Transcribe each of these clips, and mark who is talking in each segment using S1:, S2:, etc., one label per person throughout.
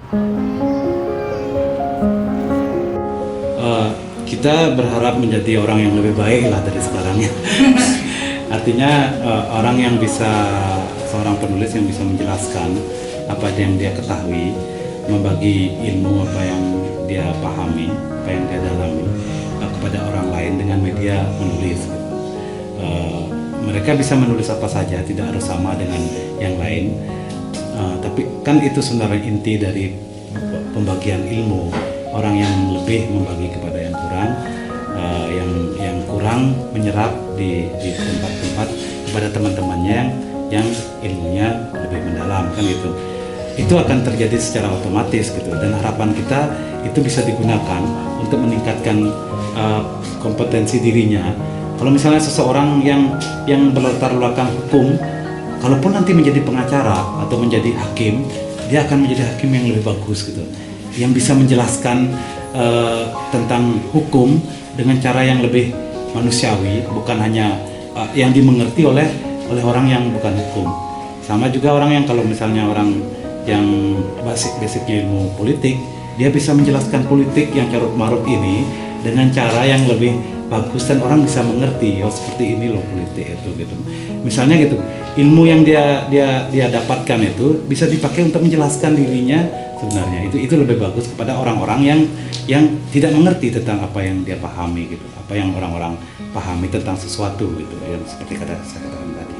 S1: Eh, kita berharap menjadi orang yang lebih baik lah dari sekarang ya. Artinya orang yang bisa, seorang penulis yang bisa menjelaskan apa yang dia ketahui, membagi ilmu apa yang dia pahami, apa yang dia dalami kepada orang lain dengan media menulis. Mereka bisa menulis apa saja, tidak harus sama dengan yang lain. Tapi kan itu sebenarnya inti dari pembagian ilmu. Orang yang lebih membagi kepada yang kurang, yang kurang menyerap di tempat-tempat kepada teman-temannya yang ilmunya lebih mendalam, kan gitu. Itu akan terjadi secara otomatis gitu, dan harapan kita itu bisa digunakan untuk meningkatkan kompetensi dirinya. Kalau misalnya seseorang yang berlatar belakang hukum, kalaupun nanti menjadi pengacara atau menjadi hakim, dia akan menjadi hakim yang lebih bagus gitu, yang bisa menjelaskan tentang hukum dengan cara yang lebih manusiawi, bukan hanya yang dimengerti oleh orang yang bukan hukum. Sama juga orang yang, kalau misalnya orang yang basicnya ilmu politik, dia bisa menjelaskan politik yang carut marut ini dengan cara yang lebih bagus dan orang bisa mengerti, oh seperti ini loh politik itu gitu. Misalnya gitu, ilmu yang dia dapatkan itu bisa dipakai untuk menjelaskan dirinya. Sebenarnya itu lebih bagus kepada orang-orang yang tidak mengerti tentang apa yang dia pahami gitu, apa yang orang-orang pahami tentang sesuatu gitu, yang seperti saya katakan tadi.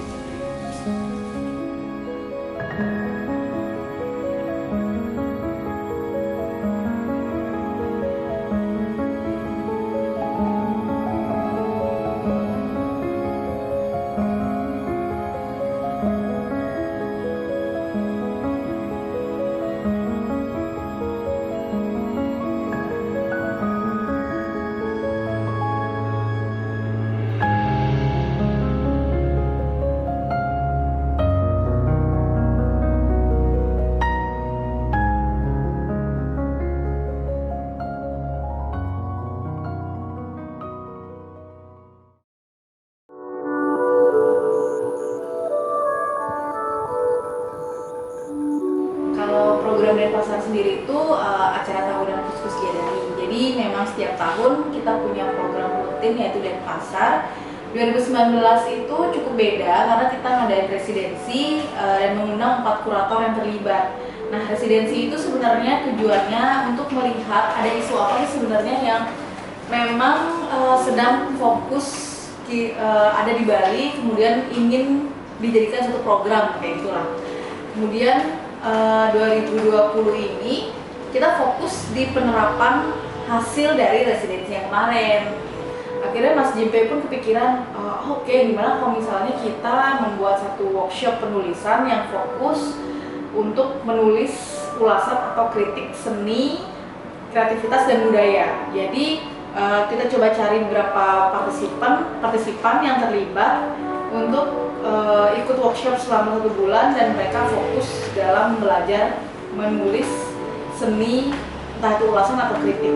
S2: Kalau program Denpasar sendiri itu acara tahunan Kuskus Jedari. Jadi memang setiap tahun kita punya program rutin yaitu Denpasar. 2019 itu cukup beda karena kita ngadain residensi dan mengundang 4 kurator yang terlibat. Nah, residensi itu sebenarnya tujuannya untuk melihat ada isu apa sih sebenarnya yang memang sedang fokus ada di Bali, kemudian ingin dijadikan satu program kayak gitulah. Kemudian 2020 ini kita fokus di penerapan hasil dari residensi yang kemarin. Akhirnya Mas Jimpe pun kepikiran, oke, gimana kalau misalnya kita membuat satu workshop penulisan yang fokus untuk menulis ulasan atau kritik seni, kreativitas dan budaya. Jadi kita coba cari beberapa partisipan yang terlibat untuk ikut workshop selama 1 bulan, dan mereka fokus dalam belajar menulis seni, entah itu ulasan atau kritik.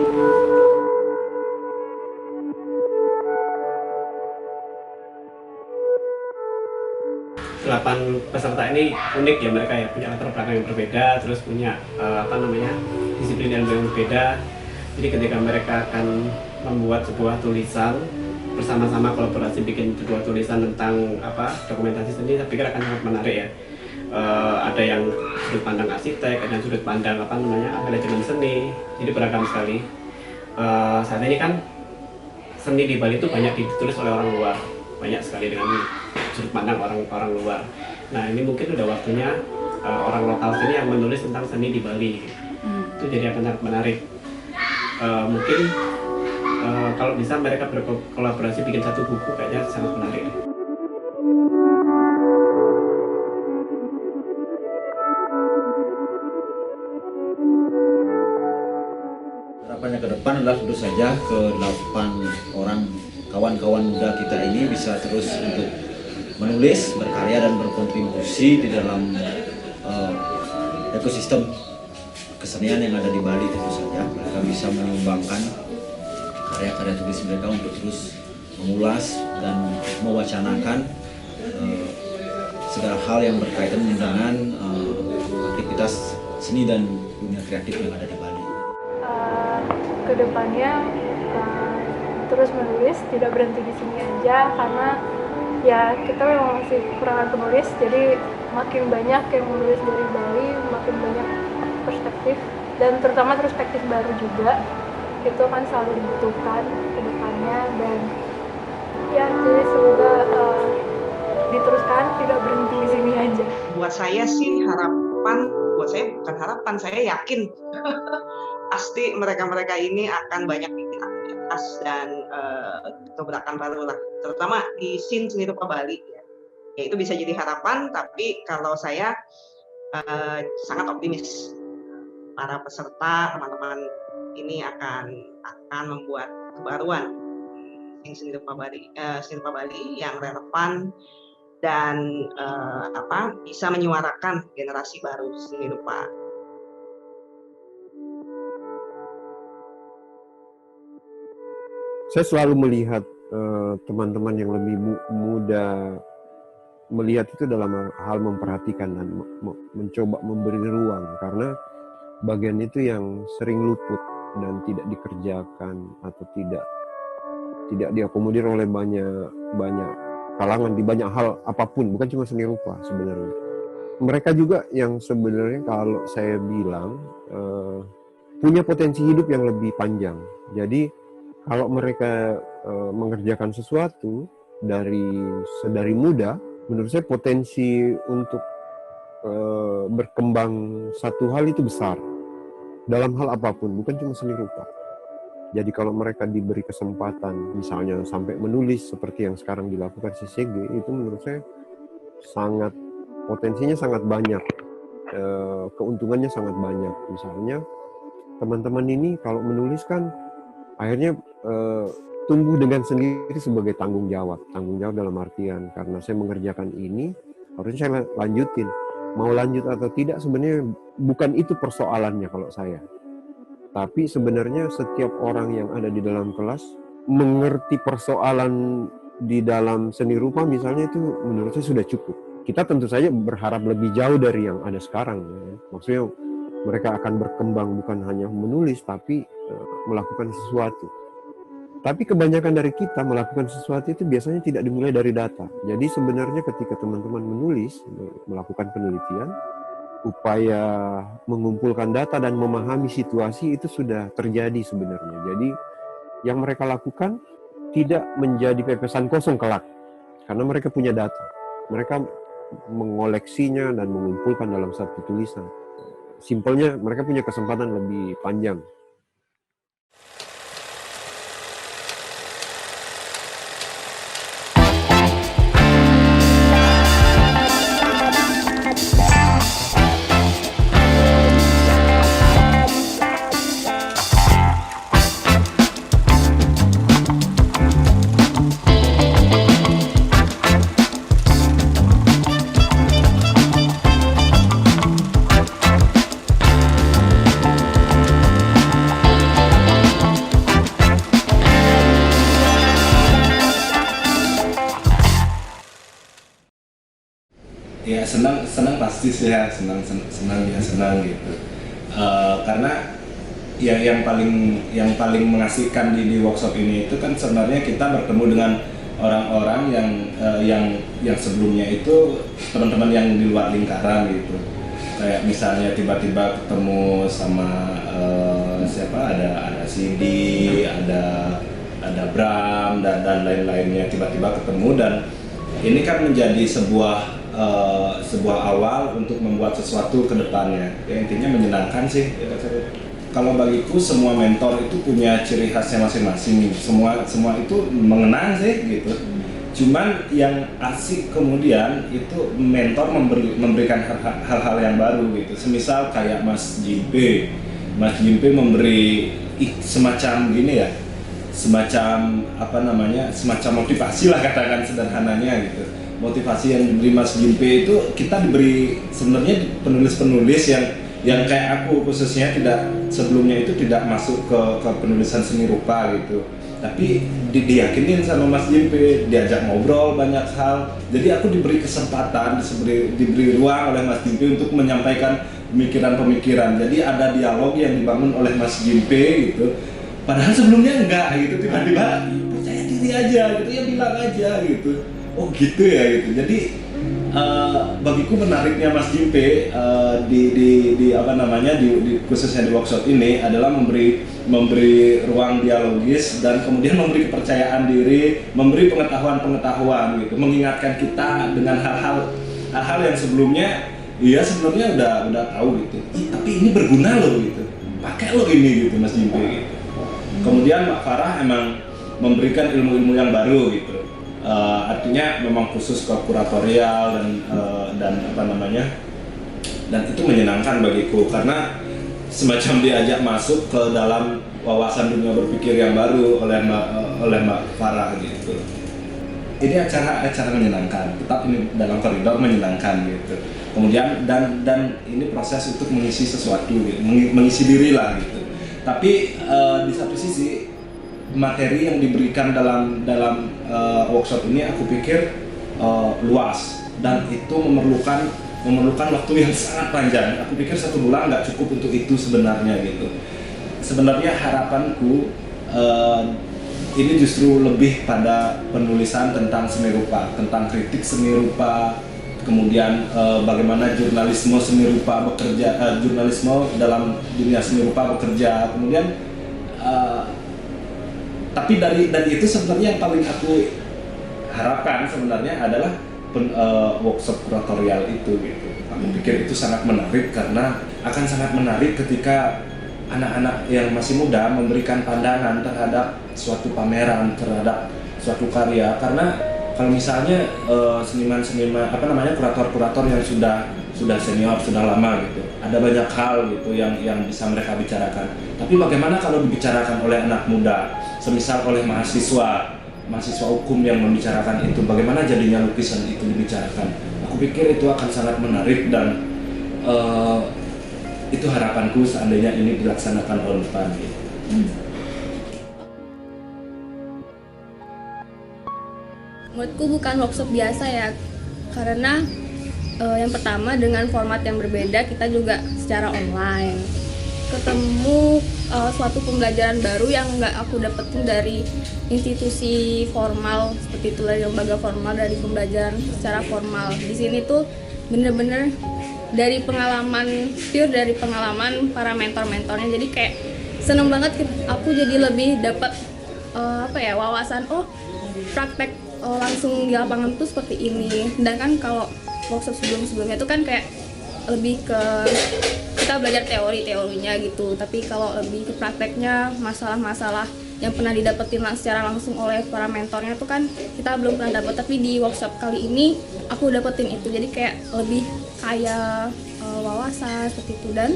S3: 8 peserta ini unik ya, mereka ya punya latar belakang yang berbeda, terus punya disiplin yang berbeda. Jadi ketika mereka akan membuat sebuah tulisan bersama-sama, kolaborasi bikin sebuah tulisan tentang dokumentasi seni, saya pikir akan sangat menarik ya. Ada yang sudut pandang arsitek, ada yang sudut pandang manajemen seni, jadi beragam sekali. Saat ini kan seni di Bali itu banyak ditulis oleh orang luar, banyak sekali dengan sudut pandang orang luar. Nah, ini mungkin udah waktunya orang lokal sini yang menulis tentang seni di Bali. Itu jadi akan sangat menarik. Mungkin kalau bisa mereka berkolaborasi bikin satu buku, kayaknya sangat menarik.
S4: Harapannya ke depan adalah tentu saja ke-8 orang kawan-kawan muda kita ini bisa terus untuk menulis, berkarya dan berkontribusi di dalam ekosistem kesenian yang ada di Bali. Tentu saja mereka bisa menyumbangkan karya-karya tulis mereka untuk terus mengulas dan mewacanakan segala hal yang berkaitan dengan aktivitas seni dan dunia kreatif yang ada di Bali?
S5: Kedepannya terus menulis, tidak berhenti di sini aja, karena ya kita memang masih kekurangan penulis, jadi makin banyak yang menulis dari Bali, makin banyak perspektif dan terutama perspektif baru juga, itu kan selalu dibutuhkan ke depannya. Dan ya jadi semoga diteruskan, tidak berhenti di sini aja.
S6: Buat saya sih buat saya bukan harapan, saya yakin pasti mereka-mereka ini akan banyak bikin aktivitas dan gebrakan baru lah, terutama di scene seni rupa Bali ya itu bisa jadi harapan. Tapi kalau saya sangat optimis para peserta teman-teman ini akan membuat kebaruan seni rupa Bali yang relevan dan bisa menyuarakan generasi baru seni rupa.
S7: Saya selalu melihat teman-teman yang lebih muda melihat itu dalam hal memperhatikan dan mencoba memberi ruang, karena bagian itu yang sering luput dan tidak dikerjakan atau tidak diakomodir oleh banyak kalangan di banyak hal apapun, bukan cuma seni rupa sebenarnya. Mereka juga yang sebenarnya kalau saya bilang punya potensi hidup yang lebih panjang. Jadi kalau mereka mengerjakan sesuatu dari muda, menurut saya potensi untuk berkembang satu hal itu besar dalam hal apapun, bukan cuma seni rupa. Jadi kalau mereka diberi kesempatan, misalnya sampai menulis seperti yang sekarang dilakukan CCG, itu menurut saya potensinya sangat banyak, keuntungannya sangat banyak. Misalnya teman-teman ini kalau menulis kan akhirnya tumbuh dengan sendiri sebagai tanggung jawab dalam artian karena saya mengerjakan ini harusnya saya lanjutin, mau lanjut atau tidak sebenarnya bukan itu persoalannya kalau saya, tapi sebenarnya setiap orang yang ada di dalam kelas mengerti persoalan di dalam seni rupa misalnya, itu menurut saya sudah cukup. Kita tentu saja berharap lebih jauh dari yang ada sekarang ya. Maksudnya mereka akan berkembang bukan hanya menulis tapi melakukan sesuatu. Tapi kebanyakan dari kita melakukan sesuatu itu biasanya tidak dimulai dari data. Jadi sebenarnya ketika teman-teman menulis, melakukan penelitian, upaya mengumpulkan data dan memahami situasi itu sudah terjadi sebenarnya. Jadi yang mereka lakukan tidak menjadi pepesan kosong kelak, karena mereka punya data. Mereka mengoleksinya dan mengumpulkan dalam satu tulisan. Simpelnya mereka punya kesempatan lebih panjang.
S8: Ya senang pasti sih ya, senang gitu. Karena ya yang paling mengasihkan di workshop ini itu kan sebenarnya kita bertemu dengan orang-orang yang sebelumnya itu teman-teman yang di luar lingkaran gitu. Kayak misalnya tiba-tiba ketemu sama ada Sidi, ada Bram dan lain-lainnya, tiba-tiba ketemu, dan ini kan menjadi sebuah awal untuk membuat sesuatu ke depannya. Ya, intinya menyenangkan sih. Kalau bagiku semua mentor itu punya ciri khasnya masing-masing. Semua itu mengenang sih gitu. Cuman yang asik kemudian itu mentor memberikan hal-hal yang baru gitu. Semisal kayak Mas Jimpe memberi semacam gini ya, semacam motivasi lah, katakan sederhananya gitu. Motivasi yang diberi Mas Jimpe itu kita diberi sebenarnya penulis-penulis yang kayak aku khususnya sebelumnya itu tidak masuk ke penulisan seni rupa gitu, tapi diyakinin sama Mas Jimpe, diajak ngobrol banyak hal, jadi aku diberi kesempatan, diberi ruang oleh Mas Jimpe untuk menyampaikan pemikiran-pemikiran. Jadi ada dialog yang dibangun oleh Mas Jimpe gitu. Padahal sebelumnya enggak gitu, tiba-tiba percaya diri aja gitu, ya bilang aja gitu. Oh gitu ya gitu. Jadi bagiku menariknya Mas Jimpe di apa namanya di khususnya di workshop ini adalah memberi ruang dialogis dan kemudian memberi kepercayaan diri, memberi pengetahuan gitu, mengingatkan kita dengan hal-hal yang sebelumnya udah tahu gitu. Tapi ini berguna loh gitu. Pakai lo ini gitu Mas Jimpe gitu. Kemudian Mbak Farah emang memberikan ilmu-ilmu yang baru gitu. Artinya memang khusus ke kuratorial dan apa namanya, dan itu menyenangkan bagiku karena semacam diajak masuk ke dalam wawasan dunia berpikir yang baru oleh Mbak Farah gitu. Ini acara menyenangkan, tetap ini dalam koridor menyenangkan gitu. Kemudian dan ini proses untuk mengisi sesuatu, gitu, mengisi diri lah gitu. Tapi di satu sisi materi yang diberikan dalam workshop ini aku pikir luas dan itu memerlukan waktu yang sangat panjang. Aku pikir 1 bulan nggak cukup untuk itu sebenarnya gitu. Sebenarnya harapanku ini justru lebih pada penulisan tentang seni rupa, tentang kritik seni rupa, kemudian bagaimana jurnalisme seni rupa bekerja, jurnalisme dalam dunia seni rupa bekerja, kemudian tapi dari itu sebenarnya yang paling aku harapkan sebenarnya adalah workshop kuratorial itu gitu. Aku pikir itu sangat menarik karena akan sangat menarik ketika anak-anak yang masih muda memberikan pandangan terhadap suatu pameran, terhadap suatu karya. Karena kalau misalnya seniman-seniman apa namanya kurator-kurator yang sudah senior, sudah lama gitu, ada banyak hal gitu yang bisa mereka bicarakan. Tapi bagaimana kalau dibicarakan oleh anak muda, semisal oleh mahasiswa hukum yang membicarakan itu, bagaimana jadinya lukisan itu dibicarakan? Aku pikir itu akan sangat menarik dan itu harapanku seandainya ini dilaksanakan tahun depan gitu.
S9: Menurutku bukan workshop biasa ya, karena yang pertama dengan format yang berbeda, kita juga secara online ketemu suatu pembelajaran baru yang nggak aku dapetin dari institusi formal seperti itu, dari lembaga formal, dari pembelajaran secara formal. Di sini tuh bener-bener dari pengalaman, pure dari pengalaman para mentor-mentornya. Jadi kayak seneng banget aku jadi lebih dapat wawasan, praktek langsung di lapangan tuh seperti ini. Sedangkan kalau workshop sebelumnya itu kan kayak lebih ke kita belajar teorinya gitu, tapi kalau lebih ke prakteknya, masalah-masalah yang pernah didapetin secara langsung oleh para mentornya tuh kan kita belum pernah dapet. Tapi di workshop kali ini aku dapetin itu, jadi kayak lebih kaya wawasan seperti itu. Dan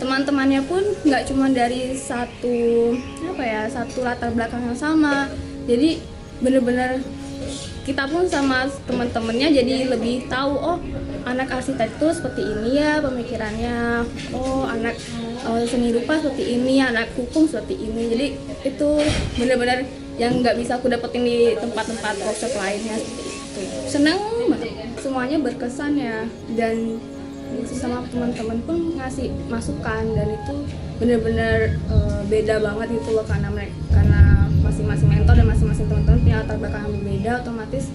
S9: teman-temannya pun nggak cuma dari satu latar belakang yang sama, jadi bener-bener kita pun sama teman-temannya jadi lebih tahu, anak arsitektur seperti ini ya pemikirannya, anak seni rupa seperti ini, anak hukum seperti ini. Jadi itu benar-benar yang nggak bisa aku dapetin di tempat-tempat workshop lainnya seperti itu. Senang banget, semuanya berkesan ya, dan sama teman-teman pun ngasih masukan, dan itu benar-benar beda banget gitu loh, karena masing-masing mentor dan masing-masing teman-teman punya latar belakang yang berbeda, otomatis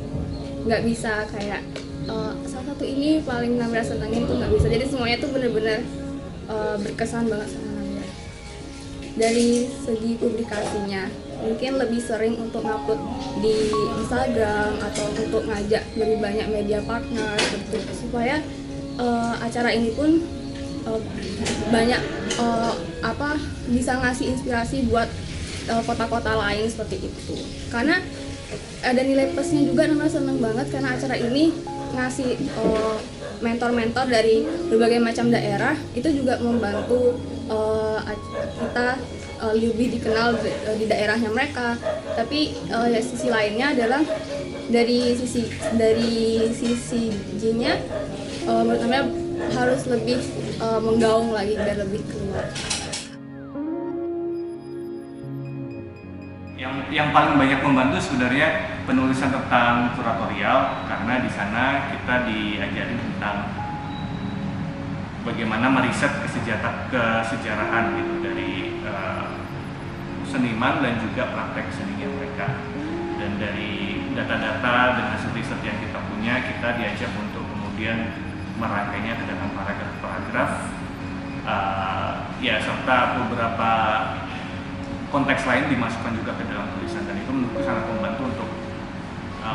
S9: nggak bisa kayak salah satu ini paling Namra senengin tuh nggak bisa. Jadi semuanya tuh benar-benar berkesan banget sama Namra. Dari segi publikasinya mungkin lebih sering untuk ngupload di Instagram atau untuk ngajak lebih banyak media partner gitu, supaya acara ini pun banyak bisa ngasih inspirasi buat kota-kota lain seperti itu. Karena ada nilai plusnya juga, Namra seneng banget karena acara ini ngasih mentor-mentor dari berbagai macam daerah, itu juga membantu kita lebih dikenal di daerahnya mereka. Tapi sisi lainnya adalah dari sisi J-nya menurut Namra harus lebih menggaung lagi dan lebih keluar.
S10: Yang paling banyak membantu sebenarnya penulisan tentang kuratorial, karena di sana kita diajarin tentang bagaimana meriset kesejarahan gitu dari seniman dan juga praktek seninya mereka. Dan dari data-data dan hasil riset yang kita punya, kita diajak untuk kemudian merangkainya ke dalam paragraf-paragraf, ya serta beberapa konteks lain dimasukkan juga ke dalam tulisan, dan itu menurutku sangat membantu untuk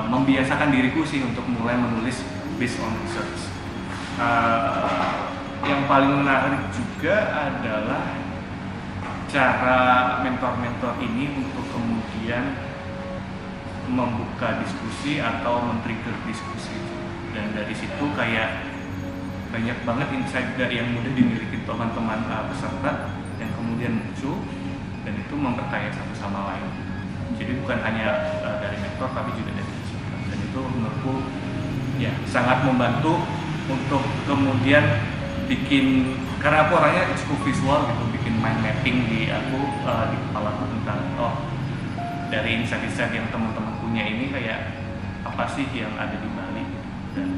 S10: membiasakan diriku sih untuk mulai menulis based on research. Yang paling menarik juga adalah cara mentor-mentor ini untuk kemudian membuka diskusi atau men-trigger diskusi, dan dari situ kayak banyak banget insight yang mudah dimiliki teman-teman peserta yang kemudian muncul, dan itu memperkaya satu sama lain. Jadi bukan hanya dari mentor tapi juga dari peserta, dan itu menurutku ya sangat membantu untuk kemudian bikin, karena aku orangnya cukup visual gitu, bikin mind mapping di kepala aku tentang dari insight-insight yang teman-teman punya ini kayak apa sih yang ada di Bali gitu, dan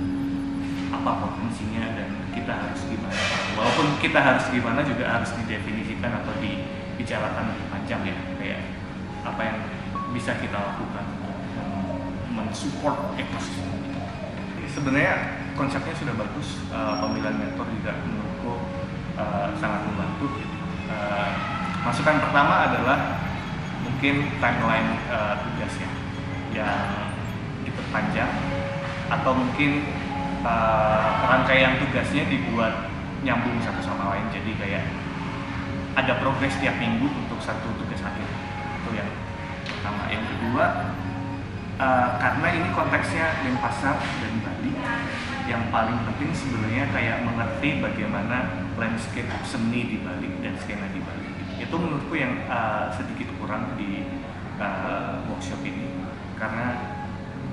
S10: apa potensinya, dan kita harus gimana. Walaupun kita harus gimana juga harus didefinisikan atau dibicarakan lebih panjang ya, kayak apa yang bisa kita lakukan untuk mensupport ekosistem. Sebenarnya konsepnya sudah bagus, pemilihan mentor juga menurutku sangat membantu. Masukan pertama adalah mungkin timeline tugasnya yang diperpanjang, atau mungkin rangkaian tugasnya dibuat nyambung satu sama lain, jadi kayak ada progres tiap minggu untuk satu tugas akhir. Itu yang pertama. Yang kedua, karena ini konteksnya Denpasar dan Bali, yang paling penting sebenarnya kayak mengerti bagaimana landscape seni di Bali dan skena di Bali. Itu menurutku yang sedikit kurang di workshop ini, karena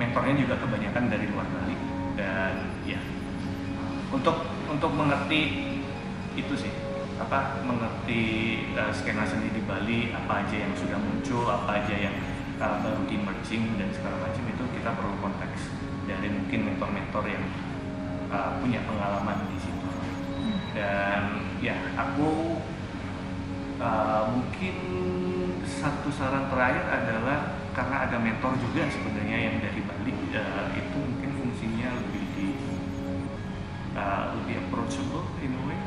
S10: mentornya juga kebanyakan dari luar Bali, dan ya untuk mengerti itu sih, mengerti skena seni di Bali, apa aja yang sudah muncul, apa aja yang baru di merging dan segala macam, itu kita perlu konteks dari mungkin mentor-mentor yang punya pengalaman di situ. Dan ya aku mungkin satu saran terakhir adalah, karena ada mentor juga sebenarnya yang dari Bali, itu mungkin fungsinya lebih approachable in a way.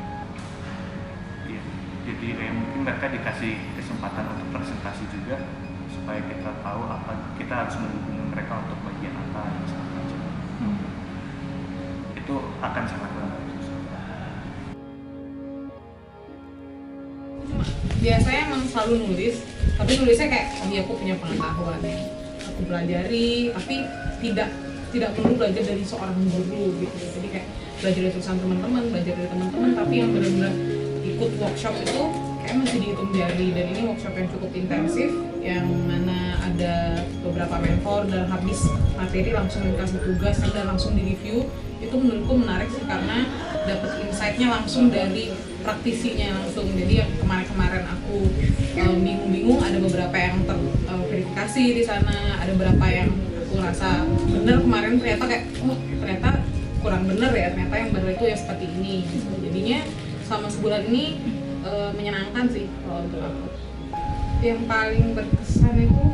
S10: Ya, jadi kayak mungkin mereka dikasih kesempatan untuk presentasi juga, supaya kita tahu apa kita harus mendukung mereka untuk bagian apa dan segala macam. Itu akan sangat membantu.
S11: Biasanya emang selalu nulis, tapi nulisnya kayak aku punya pengetahuan yang aku pelajari, tapi tidak perlu belajar dari seorang guru gitu. Jadi kayak belajar dari tulisan teman-teman, belajar dari teman-teman, tapi yang benar-benar ikut workshop itu kayak masih dihitung jari. Dan ini workshop yang cukup intensif, yang mana ada beberapa mentor dan habis materi langsung dikasih tugas dan langsung di-review. Itu menurutku menarik sih, karena dapat insight-nya langsung dari praktisinya langsung. Jadi yang kemarin aku bingung-bingung, ada beberapa yang terverifikasi di sana, ada beberapa yang aku rasa bener kemarin, ternyata kayak ternyata kurang bener ya, ternyata yang bener itu ya seperti ini. Jadinya selama sebulan ini menyenangkan sih kalau untuk aku. Yang paling berkesan itu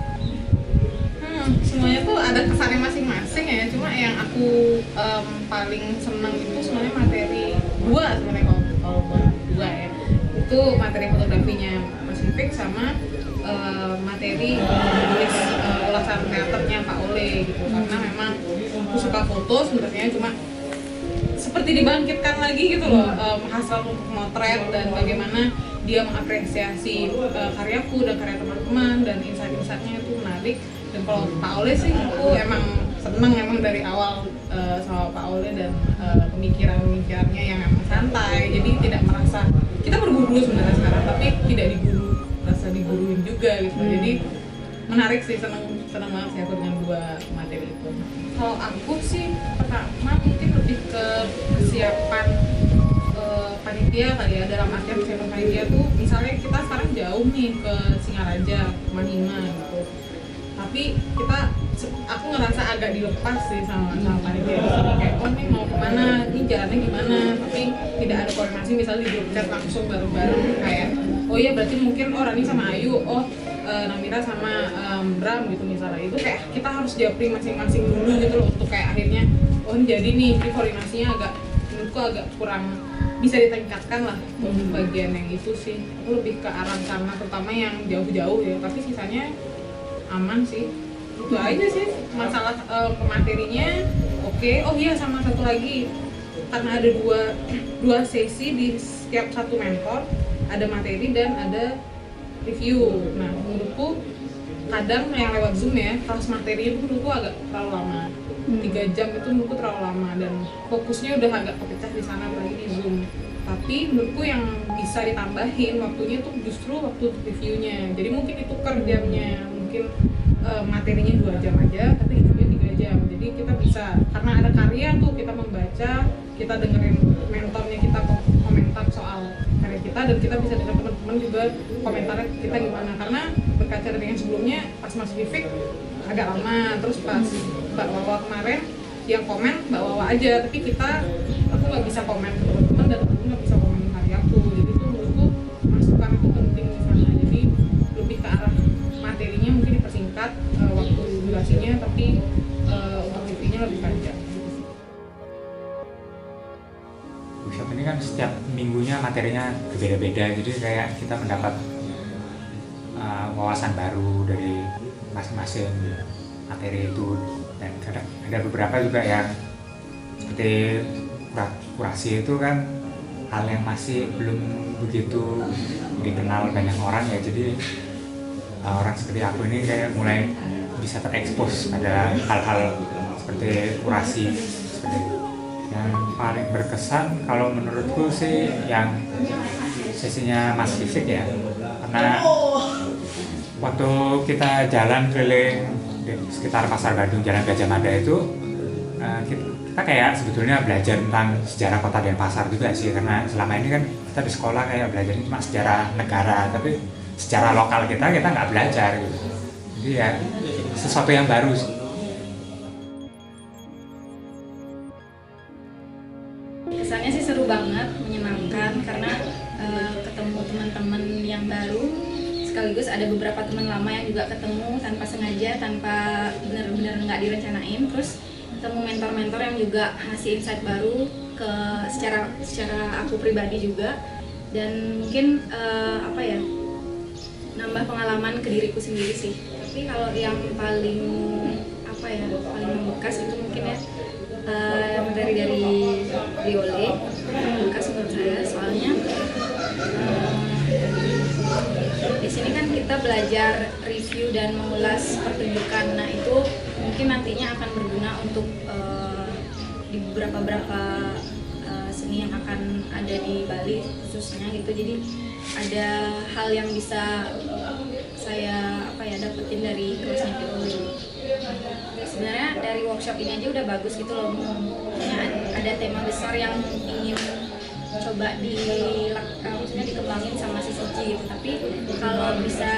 S11: semuanya tuh ada kesannya masing-masing ya, cuma yang aku paling senang itu sebenarnya materi dua sebenarnya, kalau dua ya, itu materi fotografinya Pasifik sama materi menulis ulasan teaternya Pak Ole gitu. Karena memang aku suka foto sebenarnya, cuma seperti dibangkitkan lagi gitu loh, hasil untuk motret dan bagaimana dia mengapresiasi karyaku dan karya teman-teman, dan insight-insightnya itu menarik. Dan kalau Pak Ole sih aku emang seneng emang dari awal sama Pak Ole, dan pemikiran-pemikirannya yang emang santai, jadi tidak merasa kita berguru sebenarnya sekarang, tapi tidak rasa diguruin juga gitu. Jadi menarik sih, seneng banget sih aku dengan dua materi itu. Kalau aku sih pertama mungkin lebih ke kesiapan panitia kali ya, dalam artian kesiapan panitia tuh misalnya kita sekarang jauh nih ke Singaraja, Manima gitu. tapi aku ngerasa agak dilepas sih sama panitia. Kayak ini mau kemana, ini jalannya gimana, tapi tidak ada koordinasi. Misalnya di grup chat langsung bareng-bareng kayak oh iya berarti mungkin Rani sama Ayu, Namira sama Bram gitu misalnya. Itu kayak kita harus japri masing-masing dulu gitu loh, untuk kayak akhirnya ini jadi nih koordinasinya menurutku agak kurang bisa ditingkatkan lah untuk bagian yang itu sih. Aku lebih ke arah sana, terutama yang jauh-jauh ya, tapi sisanya aman sih. Itu aja sih masalah materinya oke. Oh iya, sama satu lagi, karena ada dua sesi di setiap satu mentor, ada materi dan ada review. Nah menurutku kadang yang lewat Zoom ya, kelas materinya itu menurutku agak terlalu lama. 3 jam itu menurutku terlalu lama dan fokusnya udah agak kepecah di sana, apalagi di Zoom. Tapi menurutku yang bisa ditambahin waktunya tuh justru waktu reviewnya. Jadi mungkin ditukar jamnya, mungkin materinya 2 jam aja, tapi reviewnya 3 jam. Jadi kita bisa, karena ada karya tuh, kita membaca, kita dengerin mentornya kita komentar soal karya kita, dan kita bisa dengar teman-teman juga komentarnya kita gimana. Karena berkaca dari yang sebelumnya, pas Mas Vivik agak lama, terus pas Mbak Wawa kemarin yang komen Mbak Wawa aja, tapi aku nggak bisa komen ke teman-teman dan teman-teman nggak bisa komen karyaku. Jadi itu menurutku masukan itu penting di sana. Jadi lebih ke arah materinya mungkin dipersingkat waktu durasinya, tapi untuk reviewnya lebih panjang.
S12: Workshop ini kan setiap minggunya materinya berbeda-beda, jadi kayak kita mendapat wawasan baru dari masing-masing materi itu. Dan ada beberapa juga yang seperti kurasi itu kan hal yang masih belum begitu dikenal banyak orang ya, jadi orang seperti aku ini kayak mulai bisa terekspos pada hal-hal seperti kurasi seperti itu. Yang paling berkesan kalau menurutku sih yang sesinya Mas Vivik ya, karena waktu kita jalan keliling di sekitar Pasar Badung, Jalan Gajah Mada itu kita kayak sebetulnya belajar tentang sejarah kota Denpasar juga sih, karena selama ini kan kita di sekolah kayak belajar cuma sejarah negara, tapi sejarah lokal kita nggak belajar gitu. Jadi ya sesuatu yang baru sih.
S13: Kesannya sih seru banget, menyenangkan karena ketemu teman-teman yang baru, sekaligus ada beberapa teman lama yang juga ketemu tanpa sengaja, tanpa benar-benar nggak direncanain. Terus ketemu mentor-mentor yang juga ngasih insight baru ke secara aku pribadi juga, dan mungkin nambah pengalaman ke diriku sendiri sih. Tapi kalau yang paling paling membekas itu mungkin ya materi dari Riole membekas menurut saya, soalnya di sini kan kita belajar review dan mengulas pertunjukan. Nah itu mungkin nantinya akan berguna untuk di beberapa seni yang akan ada di Bali khususnya gitu. Jadi ada hal yang bisa saya dapetin dari kelasnya itu. Sebenarnya dari workshop ini aja udah bagus gitu loh. Ada tema besar yang ingin coba dikembangin sama si Suci gitu. Tapi kalau bisa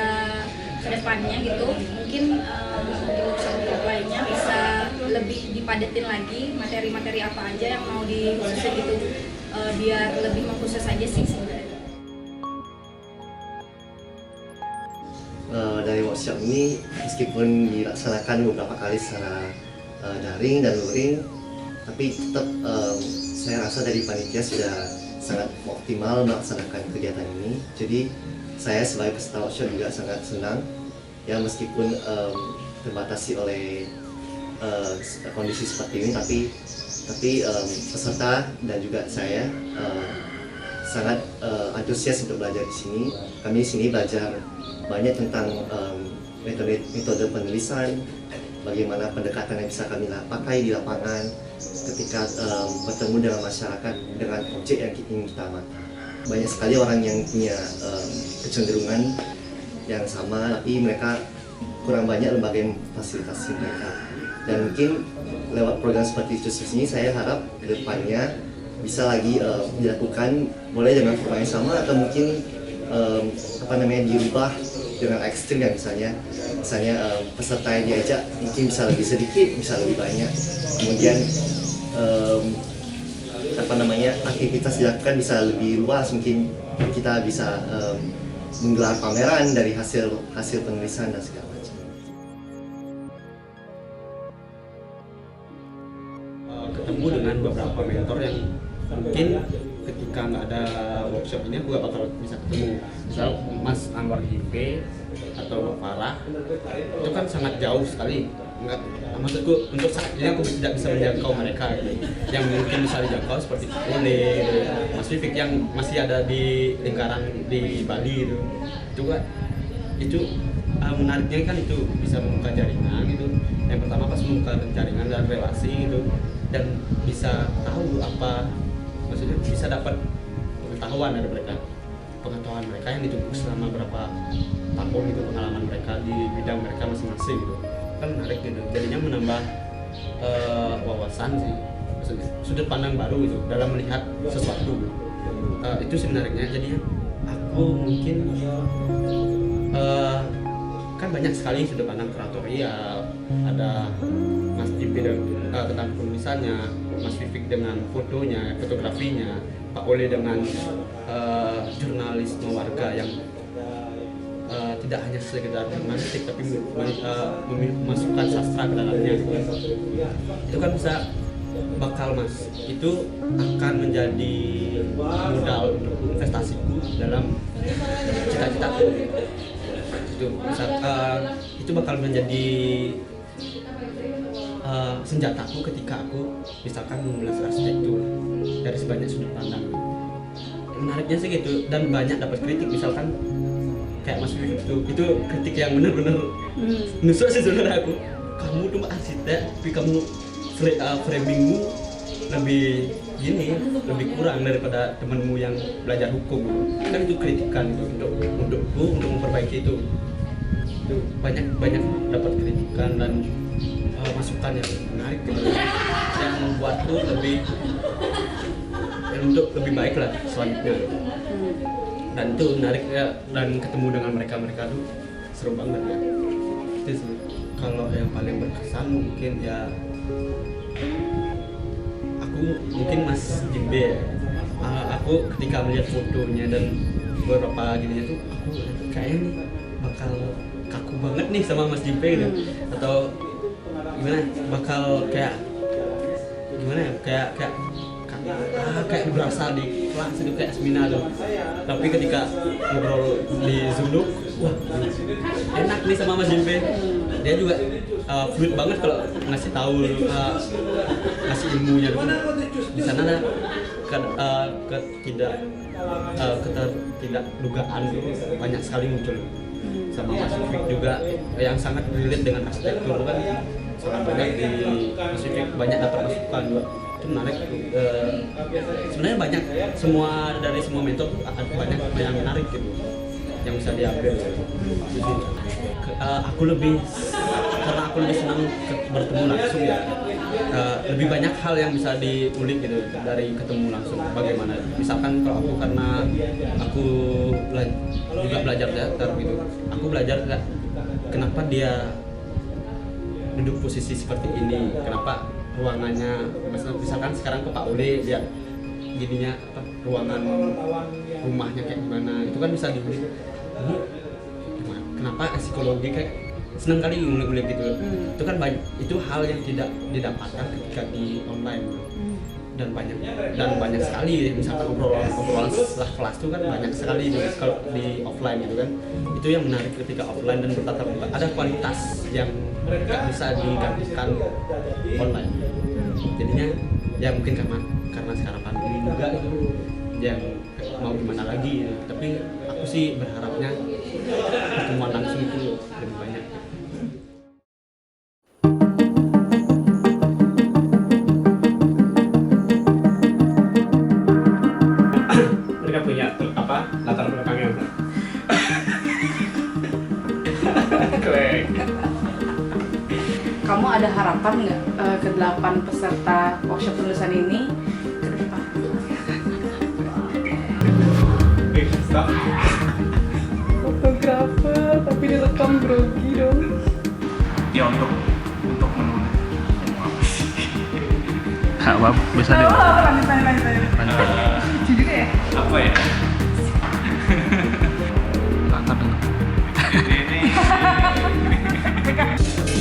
S13: kedepannya gitu, mungkin di workshop lainnya bisa lebih dipadetin lagi materi-materi apa aja yang mau dikhususin gitu, biar lebih mengkhusus aja sih sebenarnya.
S14: Dari workshop ini meskipun dilaksanakan beberapa kali secara daring dan luring, tapi tetap saya rasa dari panitia sudah sangat optimal melaksanakan kegiatan ini. Jadi saya sebagai peserta workshop juga sangat senang ya, meskipun terbatasi oleh kondisi seperti ini, tapi peserta dan juga saya sangat antusias untuk belajar di sini. Kami di sini belajar banyak tentang metode penulisan, bagaimana pendekatan yang bisa kami pakai di lapangan ketika bertemu dengan masyarakat dengan objek yang ingin kita amati. Banyak sekali orang yang punya kecenderungan yang sama, tapi mereka kurang banyak lembaga yang fasilitasi mereka. Dan mungkin lewat program seperti itu ini saya harap kedepannya bisa lagi dilakukan, mulai dengan format yang sama atau mungkin dirubah dengan ekstrim ya, misalnya peserta yang diajak mungkin bisa lebih sedikit, bisa lebih banyak. Kemudian aktivitas dilakukan bisa lebih luas, mungkin kita bisa menggelar pameran dari hasil penulisan dan segala macam.
S3: Ketemu dengan beberapa mentor yang mungkin ketika nggak ada workshop ini aku nggak bakal bisa ketemu. Misal Mas Anwar Jimbe atau Mbak Farah, itu kan sangat jauh sekali. Maksudku untuk saat ini aku tidak bisa menjangkau mereka gitu. Yang mungkin bisa dijangkau seperti Ole, Mas Vivik yang masih ada di lingkaran di Bali itu. Itu menariknya kan itu bisa membuka jaringan gitu. Yang pertama pas membuka jaringan dan relasi gitu, dan bisa tahu apa, maksudnya bisa dapat pengetahuan dari mereka, pengetahuan mereka yang ditumpuk selama berapa tahun itu, pengalaman mereka di bidang mereka masing-masing gitu, kan menarik gitu. Jadinya menambah wawasan sih, maksudnya sudut pandang baru gitu dalam melihat sesuatu. Itu sih menariknya. Jadinya aku mungkin kan banyak sekali sudut pandang kuratorial, ada Mas Jimbe tentang penulisannya, Mas Vivik dengan fotonya, fotografinya, Pak Ole dengan jurnalisme warga yang tidak hanya sekedar jurnalistik tapi memasukkan sastra ke dalamnya. Itu kan bisa bakal Mas, itu akan menjadi modal untuk investasiku dalam cita-citaku. Itu bakal menjadi senjataku ketika aku misalkan mengulas arsitektur dari sebanyak sudut pandang. Menariknya sih gitu, dan banyak dapat kritik, misalkan kayak Mas Vivik itu kritik yang benar-benar nusuk sih sebenarnya aku. Kamu tuh arsitek tapi kamu framingmu lebih gini, lebih kurang daripada temanmu yang belajar hukum. Kan itu kritikan gitu untukku untuk memperbaiki itu. Banyak dapat kritikan dan masukan yang menarik gitu, yang membuatku untuk lebih baik lah selanjutnya. Dan itu menarik ya, dan ketemu dengan mereka tuh seru banget ya. Itu sih kalau yang paling berkesan mungkin ya aku mungkin Mas Jimbe ya. Aku ketika melihat fotonya dan beberapa gininya tuh aku kayaknya nih bakal kaku banget nih sama Mas Jimbe gitu. Atau gimana, bakal kayak gimana ya, kayak berasa di kelas itu kayak seminar tuh. Tapi ketika ngobrol di Zoom tuh, wah enak nih sama Mas Jimbe. Dia juga fluid banget kalau ngasih tahu, ngasih ilmunya tuh. Di sana ada ketidakdugaan tuh banyak sekali muncul. Sama Mas Vivik juga yang sangat relate dengan arsitektur kan, sangat banyak di Mas Vivik banyak dapat masukan juga. Itu menarik. Sebenarnya banyak, dari semua mentor tuh banyak yang menarik gitu yang bisa diambil. Aku lebih senang bertemu langsung ya. Lebih banyak hal yang bisa diulik gitu dari ketemu langsung. Bagaimana? Misalkan kalau aku, karena aku juga belajar teater gitu, aku belajar kenapa dia duduk posisi seperti ini, kenapa ruangannya, misalkan sekarang ke Pak Ole dia gininya apa, ruangan rumahnya kayak gimana, itu kan bisa diulik. Ini kenapa psikologi kayak senang kali ngulik-ngulik gitu. Itu kan banyak, itu hal yang tidak didapatkan ketika di online. Dan banyak sekali misalkan obrolan setelah kelas itu kan banyak sekali kalau di offline gitu kan. Itu yang menarik ketika offline dan bertatap muka, ada kualitas yang nggak bisa digantikan online. Jadinya ya mungkin karena sekarang pandemi juga itu yang mau gimana lagi ya. Tapi aku sih berharapnya pertemuan langsung itu lebih banyak. Mereka punya latar belakangnya apa?
S2: Kamu ada harapan nggak ke 8 peserta workshop penulisan ini ke depan?
S5: Fotografer.
S2: grogi dong.
S10: Ya untuk menulis apa sih?
S15: Apa bisa deh.
S2: Lucu juga ya.
S10: Apa ya?
S15: Angkat dulu.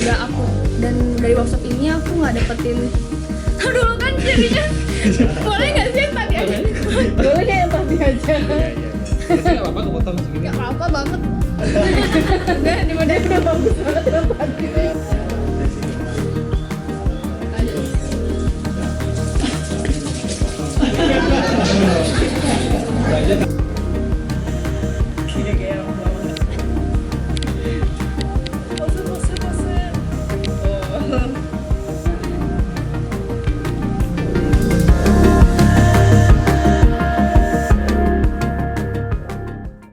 S9: Nggak aku, dan dari workshop ini aku nggak dapetin dulu kan jadinya boleh nggak sih yang tadi aja?
S2: Boleh kayak yang tadi aja.
S15: Nggak apa-apa kepotong segini.
S9: Nggak apa-apa banget. Udah di mana
S2: Udah bagus banget yang tadi.